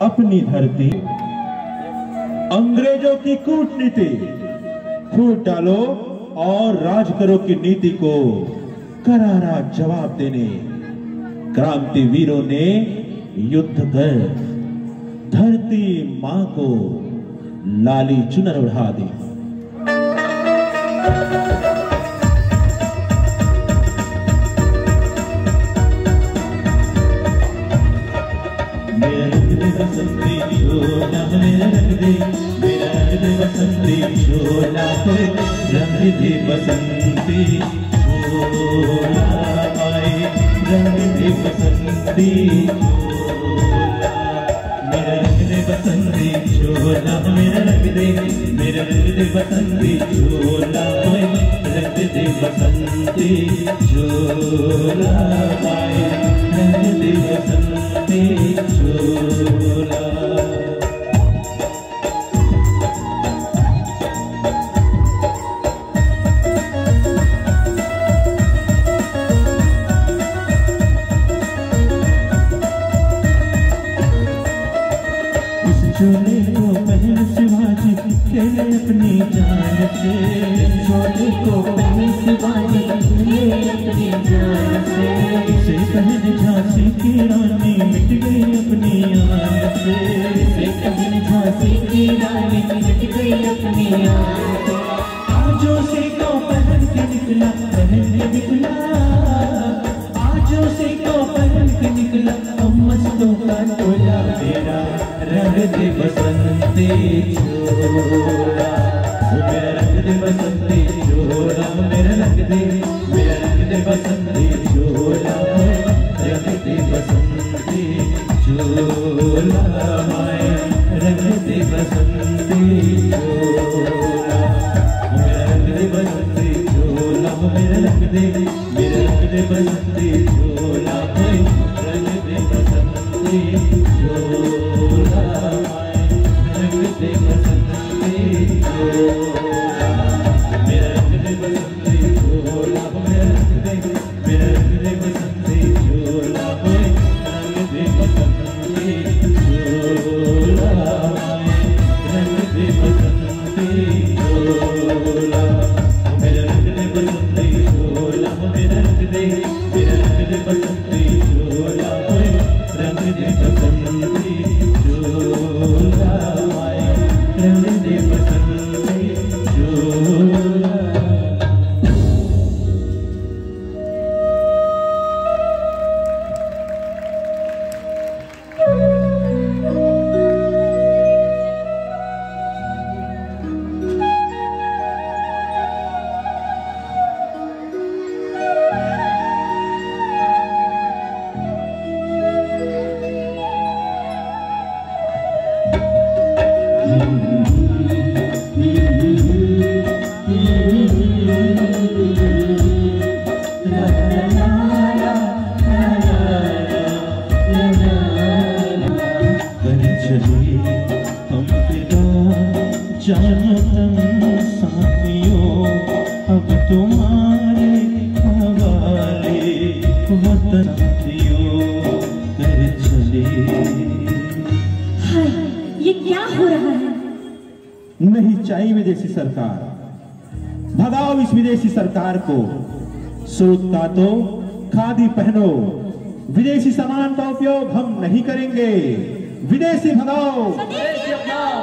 अपनी धरती अंग्रेजों की कूटनीति फूट डालो और राज करो की नीति को करारा जवाब देने क्रांति वीरों ने युद्ध कर धरती मां को लाली चुनर उड़ा दी। मेरा रंग दे बसंती झोला कोई रंग दे बसंती झोला आए रंग दे बसंती झोला मेरा रंग दे बसंती झोला मेरा रंग दे बसंती झोला कोई रंग दे बसंती झोला आए रंग दे बसंती झोला चोले को पहन शिवाजी खेले अपनी जान से चोले को पहन शिवाजी खेले अपनी जान से इसे पहन झांसी की रानी मिट गई अपनी आन से इसे पहन झांसी की रानी मिट गई अपनी आन से आजो से को पहन के निकला आजो से को पहन के निकला हम मस्तों का टोला मेरा रंग दे बसंती झोला मेरा रंग दे बसंती झोला मेरा रंग दे बसंती झोला रंग दे बसंती झोला माए रंग दे बसंती झोला मेरा रंग दे बसंती झोला मेरा रंग दे बसंती झोला रंग दे बसंती झोला रंग दे बसंती झोला मेरा रंग दे बसंती झोला मेरा रंग दे बसंती झोला रंग दे बसंती झोला रंग दे बसंती झोला मेरा रंग दे बसंती झोला मेरा रंग दे बसंती झोला रंग दे बसंती झोला रंग दे बसंती झोला अब तुम्हारे हवाले वतन कर चले। हाय, ये क्या हो रहा है? नहीं चाहिए विदेशी सरकार, भगाओ इस विदेशी सरकार को। सूत काटो, खादी पहनो, विदेशी सामान का उपयोग हम नहीं करेंगे। विदेशी भगाओ,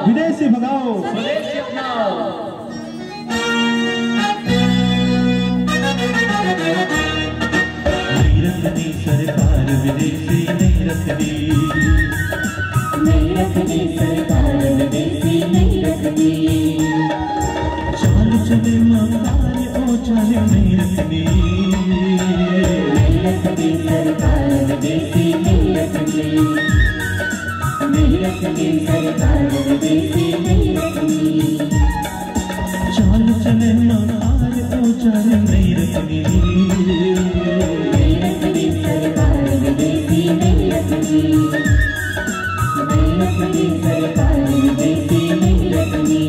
विदेशी भगाओ, स्वदेशी अपनाओ। नहीं रखनी सरकार विदेशी, नहीं रखनी, नहीं रखनी सरकार विदेशी, नहीं रखनी। चाल चले मकान ओ चले, नहीं रखनी, नहीं रखनी सरकार विदेशी, नहीं रखनी, नहीं रखनी सरकार विदेशी, नहीं रखनी। चाल चले मकान ओ चले, नहीं रखनी, नहीं रखनी सरकार विदेशी, नहीं रखनी, नहीं रखनी सरकार विदेशी, नहीं रखनी।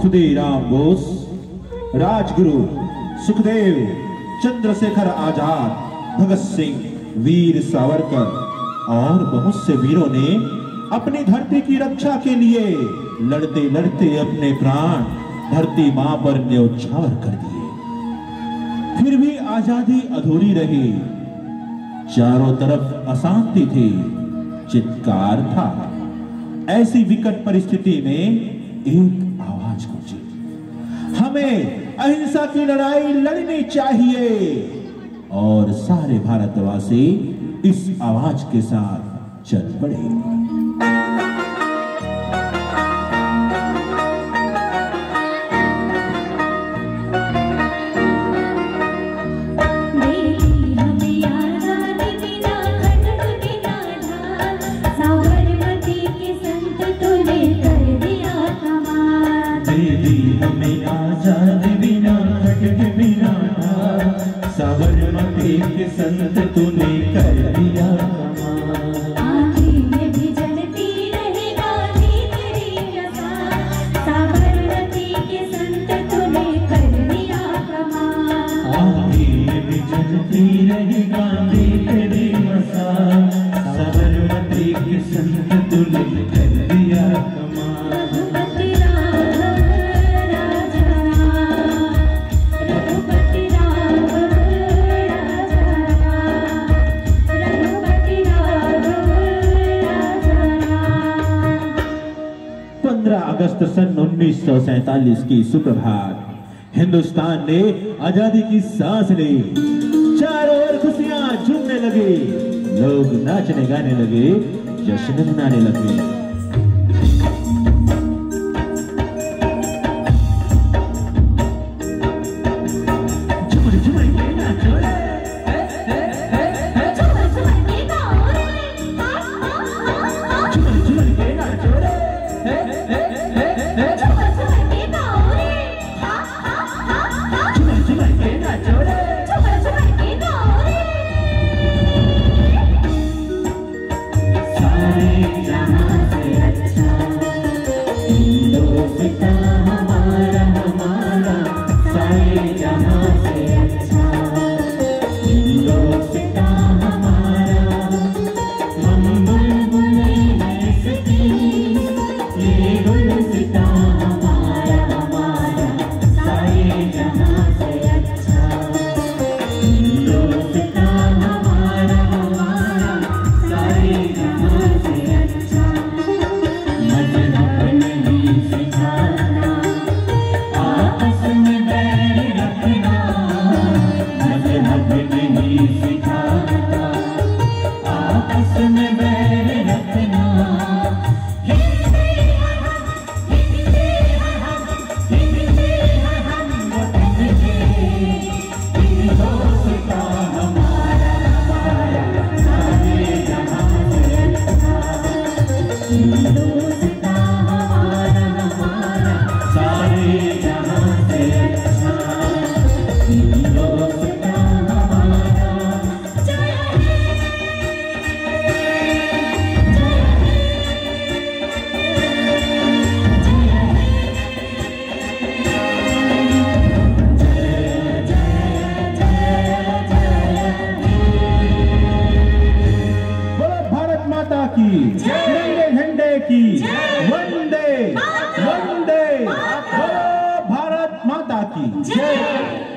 खुदीराम बोस, राजगुरु सुखदेव, चंद्रशेखर आजाद, भगत सिंह, वीर सावरकर और बहुत से वीरों ने अपनी धरती की रक्षा के लिए लड़ते लड़ते अपने प्राण धरती मां पर न्यौछावर कर दिए। फिर भी आजादी अधूरी रही। चारों तरफ अशांति थी, चित्कार था। ऐसी विकट परिस्थिति में एक आवाज गूंजी, हमें अहिंसा की लड़ाई लड़नी चाहिए। और सारे भारतवासी इस आवाज के साथ चल पड़े। साबरमती के संत तूने कर दिया कमाल। आखिरी में भी जलती रहेगा तेरी रज़ा। साबरमती के संत तूने कर दिया कमाल। आखिरी में भी जलती रहेगा तेरी रज़ा। साबरमती के संत तूने कर दिया कमाल। अगस्त सन 1947 की सुप्रभात हिंदुस्तान ने आजादी की सांस ली। चारों ओर खुशियां झूमने लगी, लोग नाचने गाने लगे, जश्न मनाने लगे। झंडे की वंदे वंदे, भारत माता की जय।